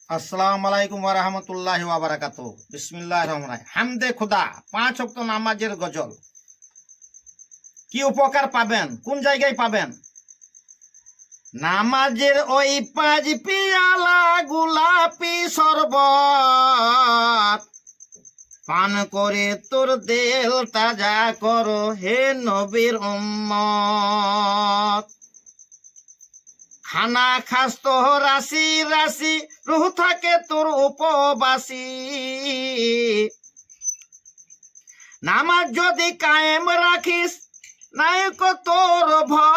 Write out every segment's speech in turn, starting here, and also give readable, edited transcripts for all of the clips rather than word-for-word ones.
আসসালামু আলাইকুম ওয়া রাহমাতুল্লাহি ওয়া বারাকাতুহু। বিসমিল্লাহির রহমানির রহিম। হামদে খুদা, 5 ওয়াক্ত নামাজের গজল। কি উপকার পাবেন, কোন জায়গায় পাবেন? নামাজের ওই 5 পিয়ালা গোলাপি শরবত পান করে তোর দিল তাজা করো হে নবীর উম্মত। খানা খাস তো রাশি রাশি, রুহ থাকে তোর উপবাসী। নামাজ যদি কায়েম রাখিস নাই কো তোর ভয়,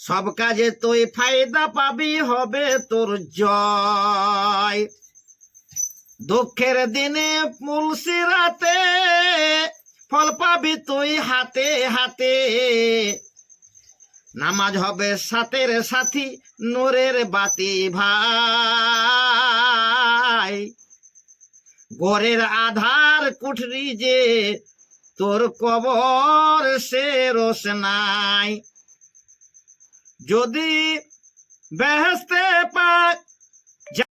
সব কাজে তুই ফায়দা পাবি, হবে তোর জয়। দুঃখের দিনে মুলসিরাতে ফল পাবি তুই হাতে হাতে। নামাজ হবে সাথের সাথী, নূরের বাতি ভাই। ঘরের আধার কুঠরি যে তোর কবর সে রোশনাই। যদি বেহেশতে পাক